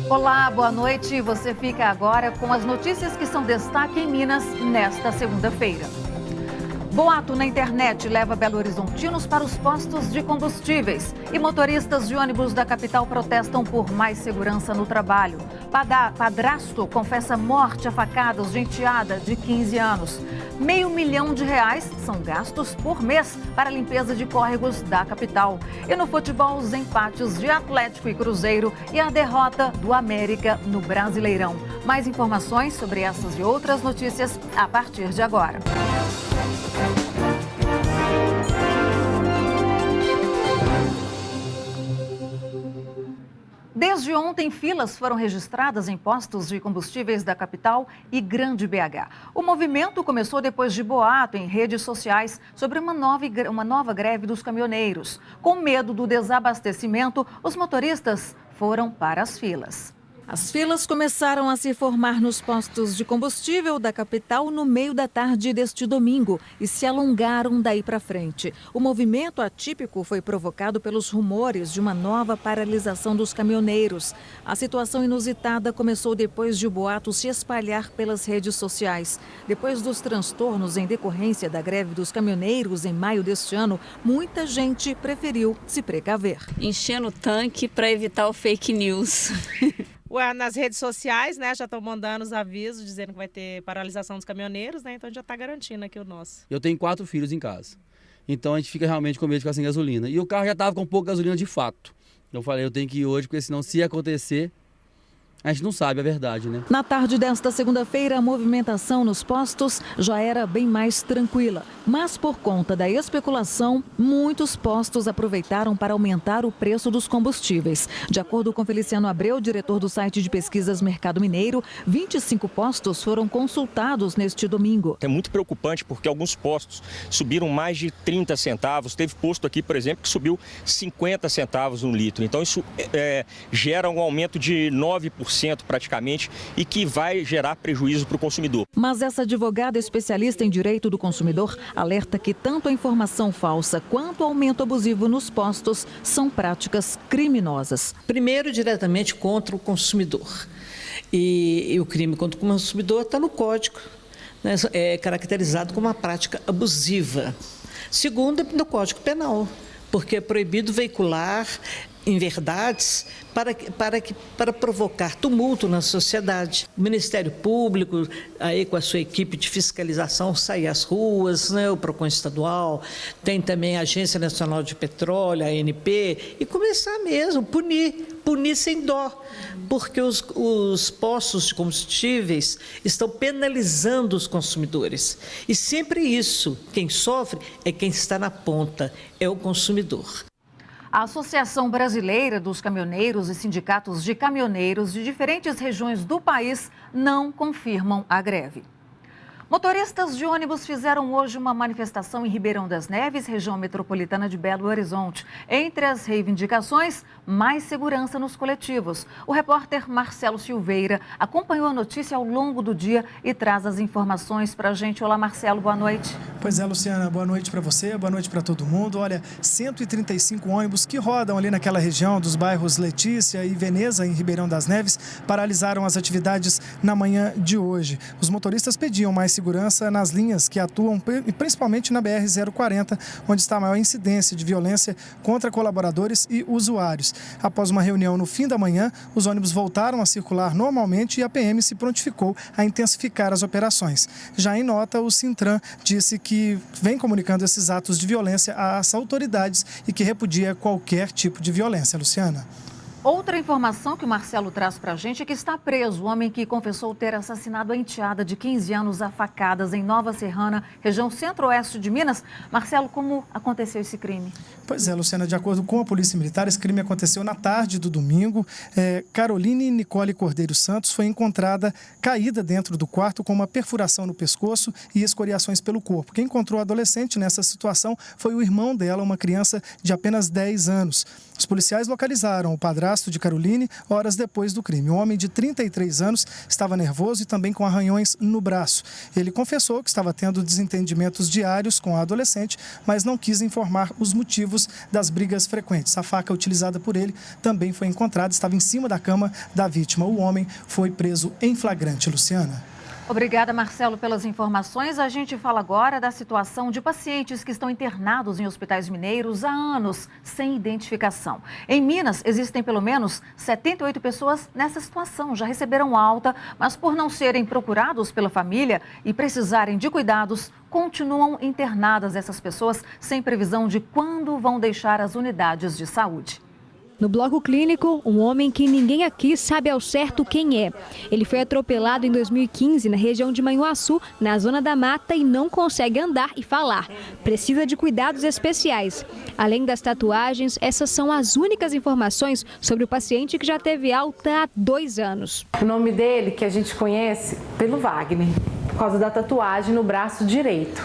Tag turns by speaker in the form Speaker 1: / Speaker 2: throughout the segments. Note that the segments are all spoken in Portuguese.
Speaker 1: Olá, boa noite. Você fica agora com as notícias que são destaque em Minas nesta segunda-feira. Boato na internet leva belo-horizontinos para os postos de combustíveis. E motoristas de ônibus da capital protestam por mais segurança no trabalho. Padrasto confessa morte a facadas de enteada de 15 anos. R$500 mil são gastos por mês para a limpeza de córregos da capital. E no futebol, os empates de Atlético e Cruzeiro e a derrota do América no Brasileirão. Mais informações sobre essas e outras notícias a partir de agora. Desde ontem, filas foram registradas em postos de combustíveis da capital e Grande BH. O movimento começou depois de boato em redes sociais sobre uma nova greve dos caminhoneiros. Com medo do desabastecimento, os motoristas foram para as filas. As filas começaram a se formar nos postos de combustível da capital no meio da tarde deste domingo e se alongaram daí para frente. O movimento atípico foi provocado pelos rumores de uma nova paralisação dos caminhoneiros. A situação inusitada começou depois de o boato se espalhar pelas redes sociais. Depois dos transtornos em decorrência da greve dos caminhoneiros em maio deste ano, muita gente preferiu se precaver.
Speaker 2: Enchendo o tanque para evitar o fake news.
Speaker 3: Nas redes sociais, né, já estão mandando os avisos dizendo que vai ter paralisação dos caminhoneiros, né? Então já está garantindo aqui o nosso.
Speaker 4: Eu tenho 4 filhos em casa, então a gente fica realmente com medo de ficar sem gasolina. E o carro já estava com pouca gasolina de fato. Eu falei, eu tenho que ir hoje, porque senão se acontecer, a gente não sabe a verdade, né?
Speaker 1: Na tarde desta segunda-feira, a movimentação nos postos já era bem mais tranquila. Mas por conta da especulação, muitos postos aproveitaram para aumentar o preço dos combustíveis. De acordo com Feliciano Abreu, diretor do site de pesquisas Mercado Mineiro, 25 postos foram consultados neste domingo.
Speaker 5: É muito preocupante porque alguns postos subiram mais de 30 centavos. Teve posto aqui, por exemplo, que subiu 50 centavos um litro. Então isso gera um aumento de 9% praticamente e que vai gerar prejuízo para o consumidor.
Speaker 1: Mas essa advogada especialista em direito do consumidor alerta que tanto a informação falsa quanto o aumento abusivo nos postos são práticas criminosas.
Speaker 6: Primeiro, diretamente contra o consumidor. E o crime contra o consumidor está no Código, né? É caracterizado como uma prática abusiva. Segundo, no Código Penal, porque é proibido veicular inverdades para provocar tumulto na sociedade. O Ministério Público, aí com a sua equipe de fiscalização, sai às ruas, né, o PROCON estadual, tem também a Agência Nacional de Petróleo, a ANP, e começar mesmo, punir sem dó, porque os postos de combustíveis estão penalizando os consumidores. E sempre isso, quem sofre é quem está na ponta, é o consumidor.
Speaker 1: A Associação Brasileira dos Caminhoneiros e sindicatos de caminhoneiros de diferentes regiões do país não confirmam a greve. Motoristas de ônibus fizeram hoje uma manifestação em Ribeirão das Neves, região metropolitana de Belo Horizonte. Entre as reivindicações, mais segurança nos coletivos. O repórter Marcelo Silveira acompanhou a notícia ao longo do dia e traz as informações para a gente. Olá, Marcelo, boa noite.
Speaker 7: Pois é, Luciana, boa noite para você, boa noite para todo mundo. Olha, 135 ônibus que rodam ali naquela região dos bairros Letícia e Veneza, em Ribeirão das Neves, paralisaram as atividades na manhã de hoje. Os motoristas pediam mais segurança nas linhas que atuam principalmente na BR-040, onde está a maior incidência de violência contra colaboradores e usuários. Após uma reunião no fim da manhã, os ônibus voltaram a circular normalmente e a PM se prontificou a intensificar as operações. Já em nota, o Sintran disse que vem comunicando esses atos de violência às autoridades e que repudia qualquer tipo de violência. Luciana.
Speaker 1: Outra informação que o Marcelo traz para a gente é que está preso o homem que confessou ter assassinado a enteada de 15 anos a facadas em Nova Serrana, região centro-oeste de Minas. Marcelo, como aconteceu esse crime?
Speaker 7: Pois é, Luciana, de acordo com a Polícia Militar, esse crime aconteceu na tarde do domingo. Caroline Nicole Cordeiro Santos foi encontrada caída dentro do quarto com uma perfuração no pescoço e escoriações pelo corpo. Quem encontrou a adolescente nessa situação foi o irmão dela, uma criança de apenas 10 anos. Os policiais localizaram o padrasto padrasto de Caroline, horas depois do crime. Um homem de 33 anos estava nervoso e também com arranhões no braço. Ele confessou que estava tendo desentendimentos diários com a adolescente, mas não quis informar os motivos das brigas frequentes. A faca utilizada por ele também foi encontrada, estava em cima da cama da vítima. O homem foi preso em flagrante. Luciana.
Speaker 1: Obrigada, Marcelo, pelas informações. A gente fala agora da situação de pacientes que estão internados em hospitais mineiros há anos, sem identificação. Em Minas, existem pelo menos 78 pessoas nessa situação. Já receberam alta, mas por não serem procurados pela família e precisarem de cuidados, continuam internadas essas pessoas sem previsão de quando vão deixar as unidades de saúde.
Speaker 8: No bloco clínico, um homem que ninguém aqui sabe ao certo quem é. Ele foi atropelado em 2015 na região de Manhuaçu, na Zona da Mata, e não consegue andar e falar. Precisa de cuidados especiais. Além das tatuagens, essas são as únicas informações sobre o paciente que já teve alta há 2 anos.
Speaker 9: O nome dele, que a gente conhece pelo Wagner, por causa da tatuagem no braço direito.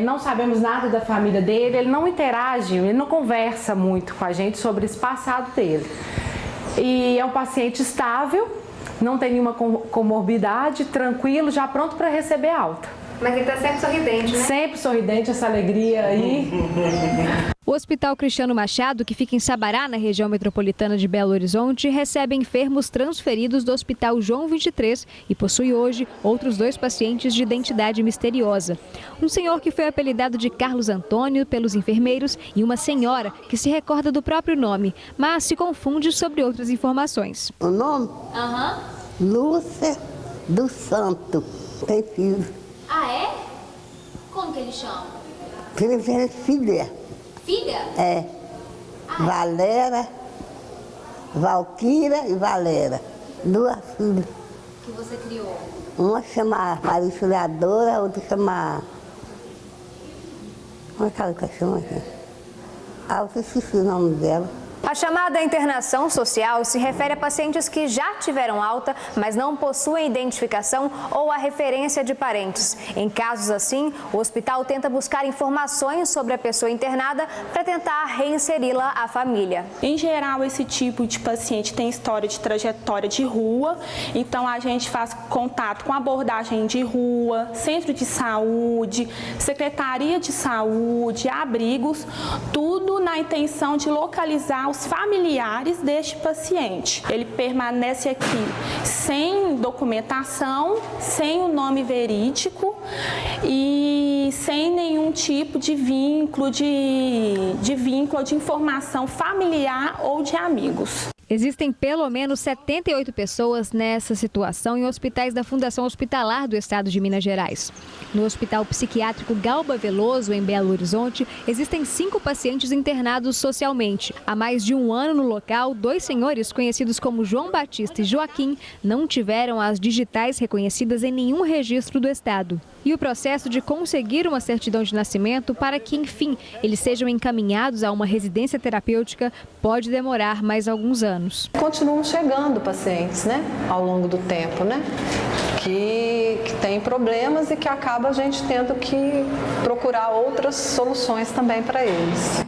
Speaker 9: Não sabemos nada da família dele, ele não interage, ele não conversa muito com a gente sobre esse passado dele. E é um paciente estável, não tem nenhuma comorbidade, tranquilo, já pronto para receber alta.
Speaker 10: Mas ele está sempre sorridente, né?
Speaker 9: Sempre sorridente, essa alegria aí.
Speaker 8: O Hospital Cristiano Machado, que fica em Sabará, na região metropolitana de Belo Horizonte, recebe enfermos transferidos do Hospital João 23 e possui hoje outros 2 pacientes de identidade misteriosa. Um senhor que foi apelidado de Carlos Antônio pelos enfermeiros e uma senhora que se recorda do próprio nome, mas se confunde sobre outras informações.
Speaker 11: O nome? Lúcia do Santo. Tem filho.
Speaker 10: Ah, é? Como que ele chama?
Speaker 11: Filha.
Speaker 10: Filha?
Speaker 11: É. Valera, Valquíria e Valera. 2 filhas.
Speaker 10: Que você criou?
Speaker 11: Uma chama Aparecilhadora, a outra chama... Como é que ela chama aqui? Eu esqueci o nome dela.
Speaker 10: A chamada internação social se refere a pacientes que já tiveram alta, mas não possuem identificação ou a referência de parentes. Em casos assim, o hospital tenta buscar informações sobre a pessoa internada para tentar reinseri-la à família.
Speaker 12: Em geral, esse tipo de paciente tem história de trajetória de rua, então a gente faz contato com abordagem de rua, centro de saúde, secretaria de saúde, abrigos, tudo na intenção de localizar os familiares deste paciente. Ele permanece aqui sem documentação, sem o nome verídico e sem nenhum tipo de vínculo, de vínculo de informação familiar ou de amigos.
Speaker 8: Existem pelo menos 78 pessoas nessa situação em hospitais da Fundação Hospitalar do Estado de Minas Gerais. No Hospital Psiquiátrico Galba Veloso, em Belo Horizonte, existem 5 pacientes internados socialmente. Há mais de 1 ano no local, 2 senhores conhecidos como João Batista e Joaquim não tiveram as digitais reconhecidas em nenhum registro do Estado. E o processo de conseguir uma certidão de nascimento para que, enfim, eles sejam encaminhados a uma residência terapêutica pode demorar mais alguns anos.
Speaker 13: Continuam chegando pacientes, né, ao longo do tempo, né, que tem problemas e que acaba a gente tendo que procurar outras soluções também para eles.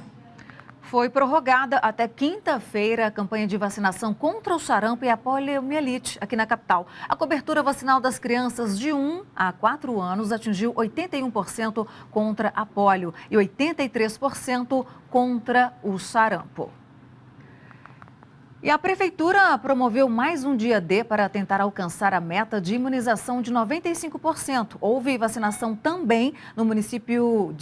Speaker 1: Foi prorrogada até quinta-feira a campanha de vacinação contra o sarampo e a poliomielite aqui na capital. A cobertura vacinal das crianças de 1 a 4 anos atingiu 81% contra a polio e 83% contra o sarampo. E a Prefeitura promoveu mais um dia D para tentar alcançar a meta de imunização de 95%. Houve vacinação também no município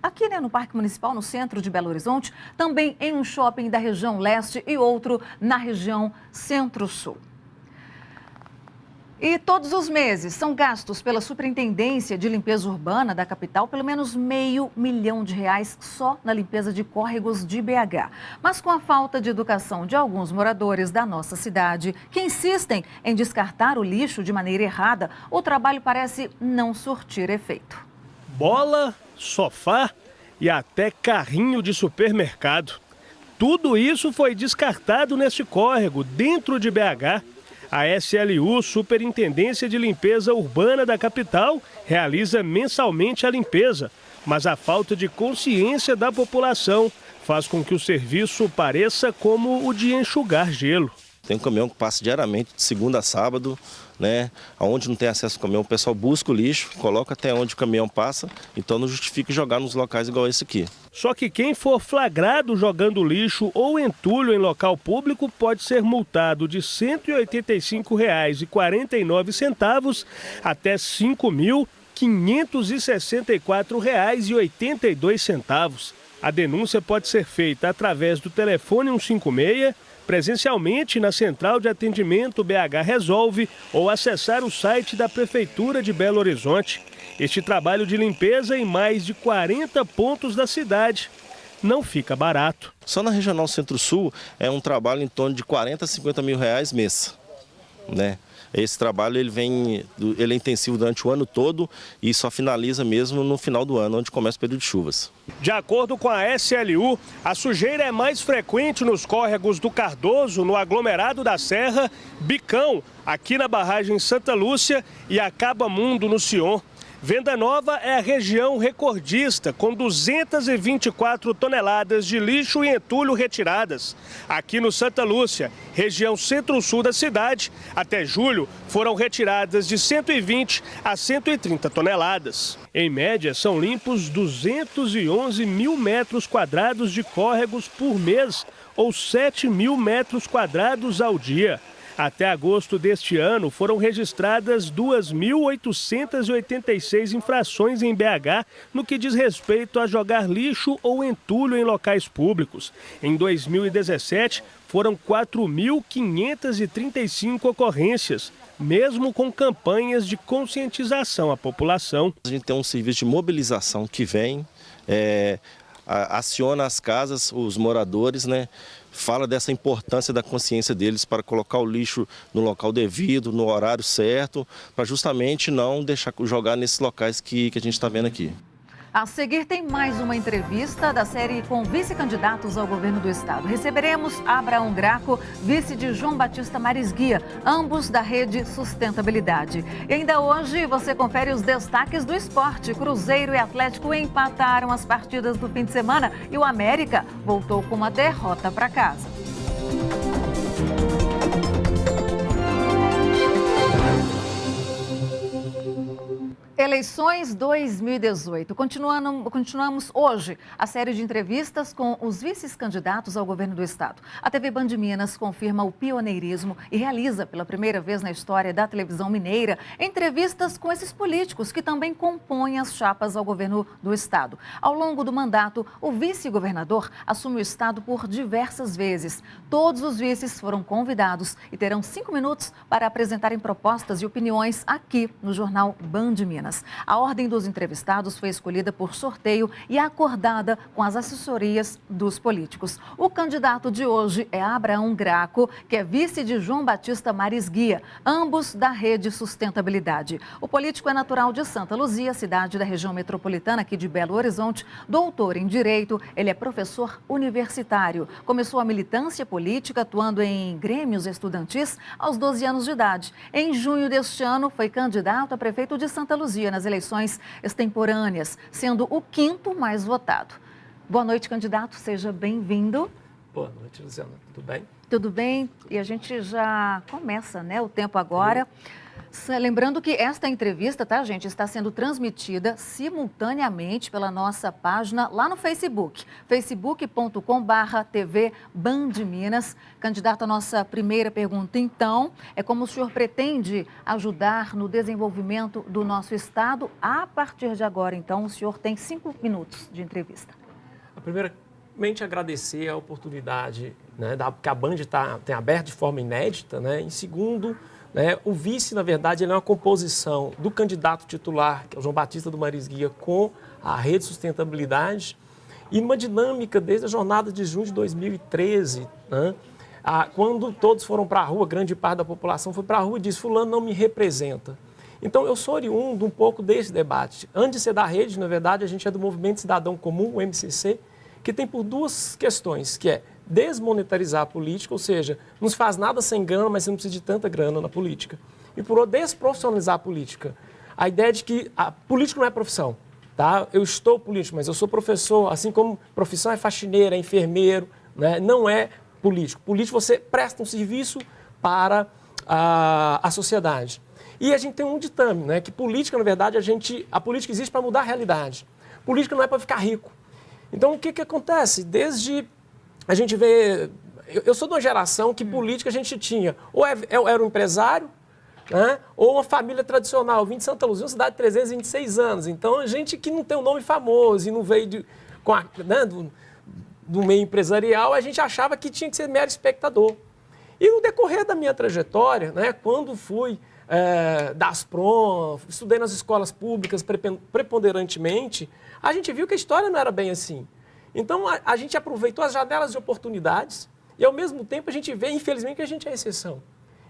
Speaker 1: aqui, no Parque Municipal, no centro de Belo Horizonte, também em um shopping da região leste e outro na região centro-sul. E todos os meses são gastos pela Superintendência de Limpeza Urbana da capital pelo menos R$500 milhão só na limpeza de córregos de BH. Mas com a falta de educação de alguns moradores da nossa cidade, que insistem em descartar o lixo de maneira errada, o trabalho parece não surtir efeito.
Speaker 14: Bola, sofá e até carrinho de supermercado. Tudo isso foi descartado neste córrego dentro de BH. A SLU, Superintendência de Limpeza Urbana da capital, realiza mensalmente a limpeza. mas a falta de consciência da população faz com que o serviço pareça como o de enxugar gelo.
Speaker 15: Tem um caminhão que passa diariamente, de segunda a sábado, né? Onde não tem acesso ao caminhão, o pessoal busca o lixo, coloca até onde o caminhão passa, então não justifica jogar nos locais igual esse aqui.
Speaker 14: Só que quem for flagrado jogando lixo ou entulho em local público pode ser multado de R$ 185,49 até R$ 5.564,82. A denúncia pode ser feita através do telefone 156, presencialmente na Central de Atendimento BH Resolve ou acessar o site da Prefeitura de Belo Horizonte. Este trabalho de limpeza em mais de 40 pontos da cidade não fica barato.
Speaker 15: Só na Regional Centro-Sul é um trabalho em torno de 40 a 50 mil reais mês, né? Esse trabalho ele é intensivo durante o ano todo e só finaliza mesmo no final do ano, onde começa o período de chuvas.
Speaker 14: De acordo com a SLU, a sujeira é mais frequente nos córregos do Cardoso, no aglomerado da Serra, Bicão, aqui na barragem Santa Lúcia e Acabamundo, no Sion. Venda Nova é a região recordista, com 224 toneladas de lixo e entulho retiradas. Aqui no Santa Lúcia, região centro-sul da cidade, até julho foram retiradas de 120 a 130 toneladas. Em média, são limpos 211 mil metros quadrados de córregos por mês, ou 7 mil metros quadrados ao dia. Até agosto deste ano, foram registradas 2.886 infrações em BH no que diz respeito a jogar lixo ou entulho em locais públicos. Em 2017, foram 4.535 ocorrências, mesmo com campanhas de conscientização à população.
Speaker 15: A gente tem um serviço de mobilização que vem, aciona as casas, os moradores, né? Fala dessa importância da consciência deles para colocar o lixo no local devido, no horário certo, para justamente não deixar jogar nesses locais que a gente está vendo aqui.
Speaker 1: A seguir tem mais uma entrevista da série com vice-candidatos ao governo do estado. Receberemos Abraão Graco, vice de João Batista Marisguia, ambos da Rede Sustentabilidade. E ainda hoje você confere os destaques do esporte. Cruzeiro e Atlético empataram as partidas do fim de semana e o América voltou com uma derrota para casa. Eleições 2018. Continuamos hoje a série de entrevistas com os vice-candidatos ao governo do estado. A TV Band Minas confirma o pioneirismo e realiza pela primeira vez na história da televisão mineira entrevistas com esses políticos que também compõem as chapas ao governo do estado. Ao longo do mandato, o vice-governador assume o estado por diversas vezes. Todos os vices foram convidados e terão 5 minutos para apresentarem propostas e opiniões aqui no jornal Band Minas. A ordem dos entrevistados foi escolhida por sorteio e acordada com as assessorias dos políticos. O candidato de hoje é Abraão Graco, que é vice de João Batista Marisguia, ambos da Rede Sustentabilidade. O político é natural de Santa Luzia, cidade da região metropolitana aqui de Belo Horizonte, doutor em Direito, ele é professor universitário. Começou a militância política atuando em grêmios estudantis aos 12 anos de idade. Em junho deste ano, foi candidato a prefeito de Santa Luzia nas eleições extemporâneas, sendo o 5º mais votado. Boa noite, candidato, seja bem-vindo.
Speaker 16: Boa noite, Luciana, tudo bem?
Speaker 1: Tudo bem, e a gente já começa, né, o tempo agora. Lembrando que esta entrevista, tá, gente, está sendo transmitida simultaneamente pela nossa página lá no Facebook, facebook.com/TV Band Minas. Candidato, a nossa primeira pergunta, então, é como o senhor pretende ajudar no desenvolvimento do nosso estado? A partir de agora, então, o senhor tem 5 minutos de entrevista.
Speaker 16: Primeiramente, agradecer a oportunidade, né, que a Band tem aberto de forma inédita, né? Em segundo, o vice, na verdade, ele é uma composição do candidato titular, que é o João Batista do Marisguia, com a Rede Sustentabilidade, e numa dinâmica desde a jornada de junho de 2013, né, quando todos foram para a rua, grande parte da população foi para a rua e disse: fulano não me representa. Então, eu sou oriundo um pouco desse debate. Antes de ser da rede, na verdade, a gente é do Movimento Cidadão Comum, o MCC, que tem por 2 questões, que é desmonetarizar a política, ou seja, não se faz nada sem grana, mas você não precisa de tanta grana na política. E por outro, desprofissionalizar a política. A ideia de que a política não é profissão. tá? Eu estou político, mas eu sou professor, assim como profissão é faxineiro, é enfermeiro, né? Não é político. Político, você presta um serviço para a sociedade. E a gente tem um ditame, né? Que política, na verdade, a política existe para mudar a realidade. Política não é para ficar rico. Então, o que acontece? Desde a gente vê... Eu sou de uma geração que política a gente tinha. Ou era um empresário, né? Ou uma família tradicional. Eu vim de Santa Luzia, uma cidade de 326 anos. Então, a gente que não tem um nome famoso e não veio do meio empresarial, a gente achava que tinha que ser mero espectador. E no decorrer da minha trajetória, né, quando fui da Asprom, estudei nas escolas públicas preponderantemente, a gente viu que a história não era bem assim. Então, a gente aproveitou as janelas de oportunidades e, ao mesmo tempo, a gente vê, infelizmente, que a gente é exceção.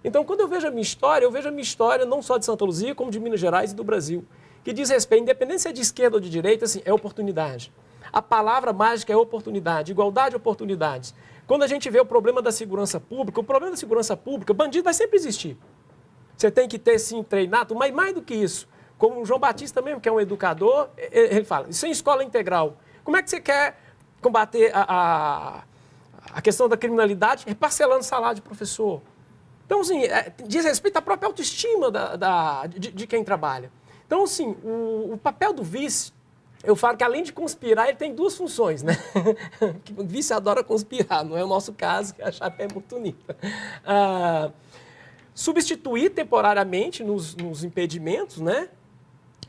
Speaker 16: Então, quando eu vejo a minha história não só de Santa Luzia, como de Minas Gerais e do Brasil, que diz respeito, independente se é de esquerda ou de direita, assim, é oportunidade. A palavra mágica é oportunidade, igualdade de oportunidades. Quando a gente vê o problema da segurança pública, bandido vai sempre existir. Você tem que ter, sim, treinado, mas mais do que isso, como o João Batista mesmo, que é um educador, ele fala, isso é escola integral. Como é que você quer combater a questão da criminalidade reparcelando o salário de professor? Então, assim, diz respeito à própria autoestima de quem trabalha. Então, assim, o papel do vice, eu falo que além de conspirar, ele tem duas funções, né? O vice adora conspirar, não é o nosso caso, que a chapa é muito unida. Substituir temporariamente nos impedimentos, né?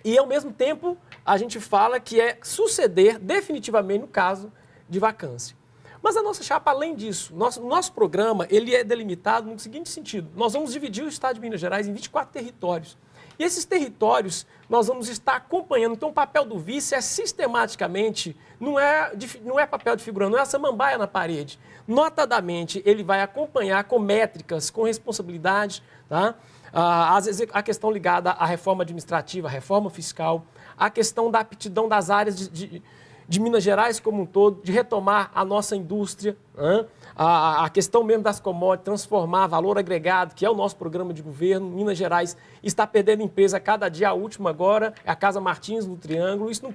Speaker 16: E, ao mesmo tempo, a gente fala que é suceder definitivamente no caso de vacância. Mas a nossa chapa, além disso, nosso programa, ele é delimitado no seguinte sentido. Nós vamos dividir o estado de Minas Gerais em 24 territórios. E esses territórios nós vamos estar acompanhando. Então, o papel do vice é sistematicamente, não é papel de figurante, não é a samambaia na parede. Notadamente, ele vai acompanhar com métricas, com responsabilidade, tá? Às vezes, a questão ligada à reforma administrativa, à reforma fiscal, a questão da aptidão das áreas de Minas Gerais como um todo, de retomar a nossa indústria, né? A questão mesmo das commodities, transformar valor agregado, que é o nosso programa de governo. Minas Gerais está perdendo empresa a cada dia, a última agora é a Casa Martins, no Triângulo. Isso não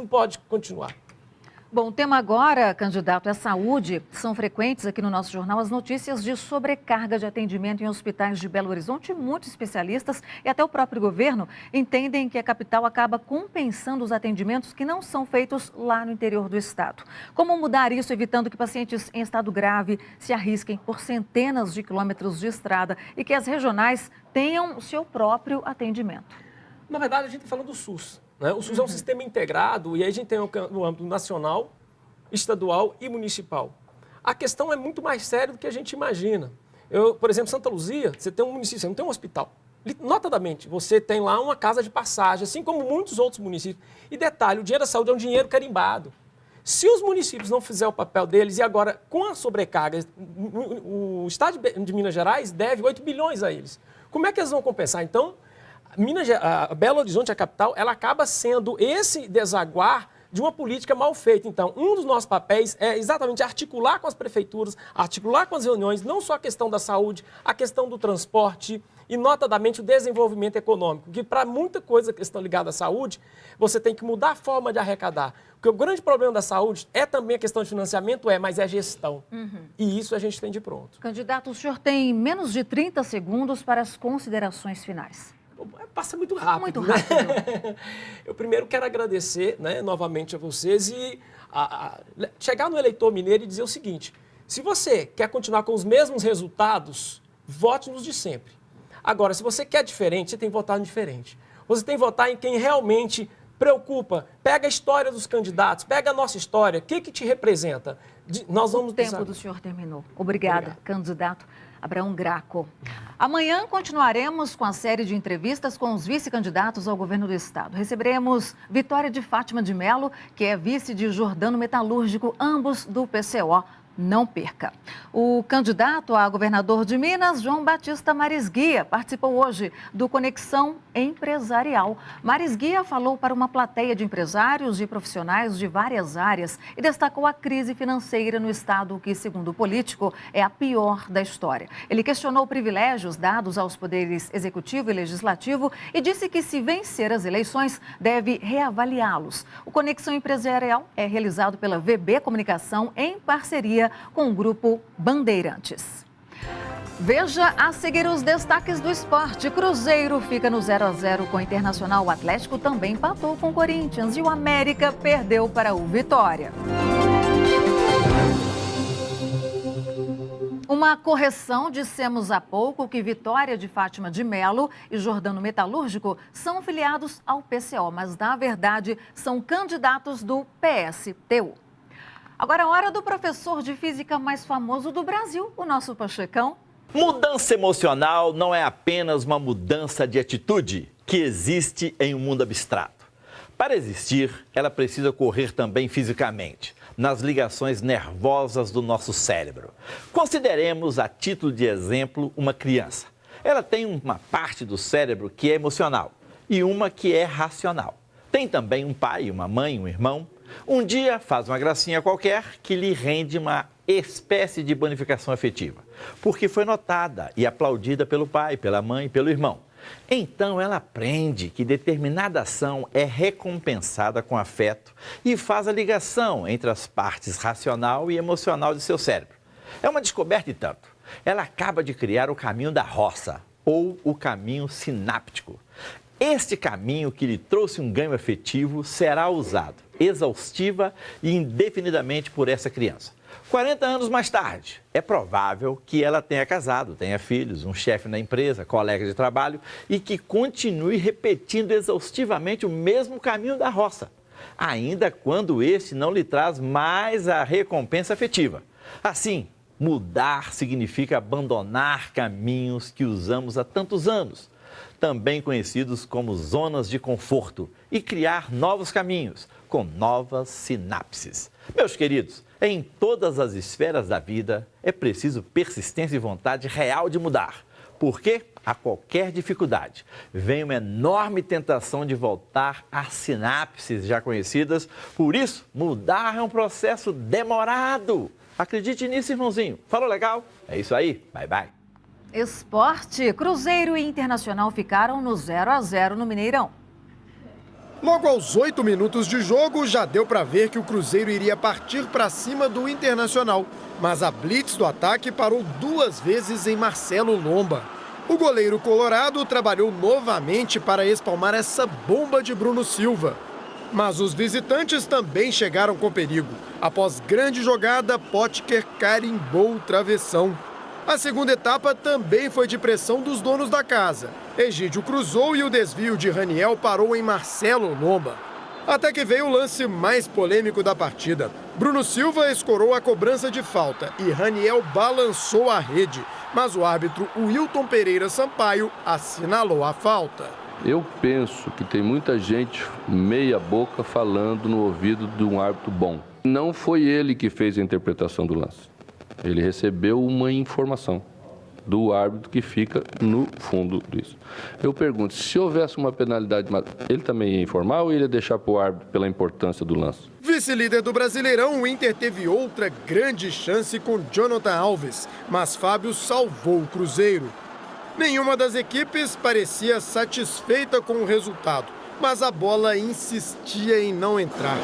Speaker 16: pode continuar.
Speaker 1: Bom, o tema agora, candidato, é saúde. São frequentes aqui no nosso jornal as notícias de sobrecarga de atendimento em hospitais de Belo Horizonte. Muitos especialistas e até o próprio governo entendem que a capital acaba compensando os atendimentos que não são feitos lá no interior do estado. Como mudar isso, evitando que pacientes em estado grave se arrisquem por centenas de quilômetros de estrada e que as regionais tenham o seu próprio atendimento?
Speaker 16: Na verdade, a gente está falando do SUS. Né? O SUS é um sistema integrado e aí a gente tem no âmbito nacional, estadual e municipal. A questão é muito mais séria do que a gente imagina. Por exemplo, Santa Luzia, você tem um município, você não tem um hospital. Notadamente, você tem lá uma casa de passagem, assim como muitos outros municípios. E detalhe, o dinheiro da saúde é um dinheiro carimbado. Se os municípios não fizerem o papel deles, e agora com a sobrecarga, o estado de Minas Gerais deve 8 bilhões a eles. Como é que eles vão compensar? Então, Belo Horizonte, a capital, ela acaba sendo esse desaguar de uma política mal feita. Então, um dos nossos papéis é exatamente articular com as prefeituras, articular com as reuniões, não só a questão da saúde, a questão do transporte e, notadamente, o desenvolvimento econômico, que para muita coisa que estão ligada à saúde, você tem que mudar a forma de arrecadar. Porque o grande problema da saúde é também a questão de financiamento, mas é gestão. E isso a gente tem de pronto.
Speaker 1: Candidato, o senhor tem menos de 30 segundos para as considerações finais.
Speaker 16: Passa muito rápido.
Speaker 1: Muito rápido.
Speaker 16: Né? Eu primeiro quero agradecer, né, novamente a vocês e chegar no eleitor mineiro e dizer o seguinte: se você quer continuar com os mesmos resultados, vote nos de sempre. Agora, se você quer diferente, você tem que votar no diferente. Você tem que votar em quem realmente preocupa. Pega a história dos candidatos, pega a nossa história. O que te representa? Nós vamos...
Speaker 1: O tempo do senhor terminou. Obrigada, candidato Abraão Graco. Amanhã continuaremos com a série de entrevistas com os vice-candidatos ao governo do estado. Receberemos Vitória de Fátima de Mello, que é vice de Jordano Metalúrgico, ambos do PCO. Não perca. O candidato a governador de Minas, João Batista Marisguia, participou hoje do Conexão Empresarial. Marisguia falou para uma plateia de empresários e profissionais de várias áreas e destacou a crise financeira no estado, que, segundo o político, é a pior da história. Ele questionou privilégios dados aos poderes executivo e legislativo e disse que, se vencer as eleições, deve reavaliá-los. O Conexão Empresarial é realizado pela VB Comunicação em parceria com o Grupo Bandeirantes. Veja a seguir os destaques do esporte. Cruzeiro fica no 0-0 com o Internacional. O Atlético também empatou com o Corinthians e o América perdeu para o Vitória. Uma correção: dissemos há pouco que Vitória de Fátima de Melo e Jordano Metalúrgico são filiados ao PCO, mas na verdade são candidatos do PSTU. Agora é a hora do professor de física mais famoso do Brasil, o nosso Pachecão.
Speaker 17: Mudança emocional não é apenas uma mudança de atitude que existe em um mundo abstrato. Para existir, ela precisa ocorrer também fisicamente, nas ligações nervosas do nosso cérebro. Consideremos, a título de exemplo, uma criança. Ela tem uma parte do cérebro que é emocional e uma que é racional. Tem também um pai, uma mãe, um irmão. Um dia faz uma gracinha qualquer que lhe rende uma espécie de bonificação afetiva, porque foi notada e aplaudida pelo pai, pela mãe, pelo irmão. Então ela aprende que determinada ação é recompensada com afeto e faz a ligação entre as partes racional e emocional de seu cérebro. É uma descoberta e tanto. Ela acaba de criar o caminho da roça, ou o caminho sináptico. Este caminho que lhe trouxe um ganho afetivo será usado exaustiva e indefinidamente por essa criança. 40 anos mais tarde, é provável que ela tenha casado, tenha filhos, um chefe na empresa, colega de trabalho e que continue repetindo exaustivamente o mesmo caminho da roça, ainda quando este não lhe traz mais a recompensa afetiva. Assim, mudar significa abandonar caminhos que usamos há tantos anos, também conhecidos como zonas de conforto, e criar novos caminhos, com novas sinapses. Meus queridos, em todas as esferas da vida é preciso persistência e vontade real de mudar, porque a qualquer dificuldade vem uma enorme tentação de voltar às sinapses já conhecidas. Por isso, mudar é um processo demorado. Acredite nisso, irmãozinho. Falou legal? É isso aí. Bye, bye.
Speaker 1: Esporte: Cruzeiro e Internacional ficaram no 0-0 no Mineirão.
Speaker 18: Logo aos 8 minutos de jogo, já deu para ver que o Cruzeiro iria partir para cima do Internacional. Mas a blitz do ataque parou 2 vezes em Marcelo Lomba. O goleiro colorado trabalhou novamente para espalmar essa bomba de Bruno Silva. Mas os visitantes também chegaram com perigo. Após grande jogada, Potker carimbou o travessão. A segunda etapa também foi de pressão dos donos da casa. Egídio cruzou e o desvio de Raniel parou em Marcelo Lomba. Até que veio o lance mais polêmico da partida. Bruno Silva escorou a cobrança de falta e Raniel balançou a rede. Mas o árbitro Wilton Pereira Sampaio assinalou a falta.
Speaker 19: Eu penso que tem muita gente meia boca falando no ouvido de um árbitro bom. Não foi ele que fez a interpretação do lance. Ele recebeu uma informação do árbitro que fica no fundo disso. Eu pergunto, se houvesse uma penalidade, ele também ia informar ou ele ia deixar para o árbitro pela importância do lance?
Speaker 18: Vice-líder do Brasileirão, o Inter teve outra grande chance com Jonathan Alves, mas Fábio salvou o Cruzeiro. Nenhuma das equipes parecia satisfeita com o resultado, mas a bola insistia em não entrar.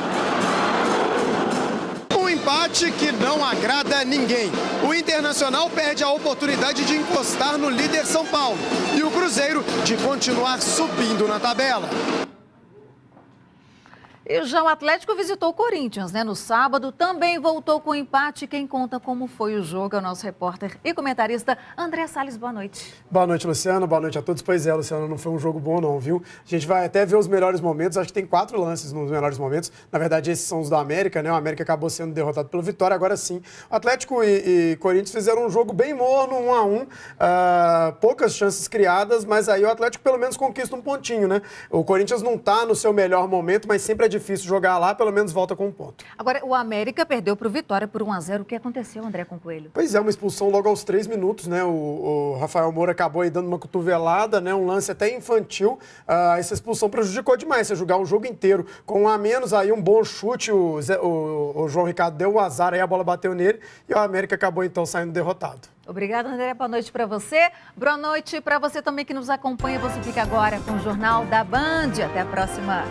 Speaker 18: Um empate que não agrada a ninguém. O Internacional perde a oportunidade de encostar no líder São Paulo e o Cruzeiro de continuar subindo na tabela.
Speaker 1: E já o Atlético visitou o Corinthians, no sábado, também voltou com empate. Quem conta como foi o jogo é o nosso repórter e comentarista André Salles. Boa noite.
Speaker 20: Boa noite, Luciano. Boa noite a todos. Pois é, Luciano, não foi um jogo bom não, viu? A gente vai até ver os melhores momentos. Acho que tem 4 lances nos melhores momentos. Na verdade, esses são os do América, O América acabou sendo derrotado pelo Vitória. Agora sim, o Atlético e Corinthians fizeram um jogo bem morno, 1-1. Poucas chances criadas, mas aí o Atlético pelo menos conquista um pontinho, O Corinthians não está no seu melhor momento, mas sempre difícil jogar lá, pelo menos volta com um ponto.
Speaker 1: Agora, o América perdeu para o Vitória por 1-0. O que aconteceu, André, com o Coelho?
Speaker 20: Pois é, uma expulsão logo aos 3 minutos, né? O Rafael Moura acabou aí dando uma cotovelada, né? Um lance até infantil. Essa expulsão prejudicou demais. Você jogar o jogo inteiro com um a menos, aí um bom chute, o João Ricardo deu o azar, aí a bola bateu nele e o América acabou então saindo derrotado.
Speaker 1: Obrigada, André. Boa noite para você. Boa noite para você também que nos acompanha. Você fica agora com o Jornal da Band. Até a próxima.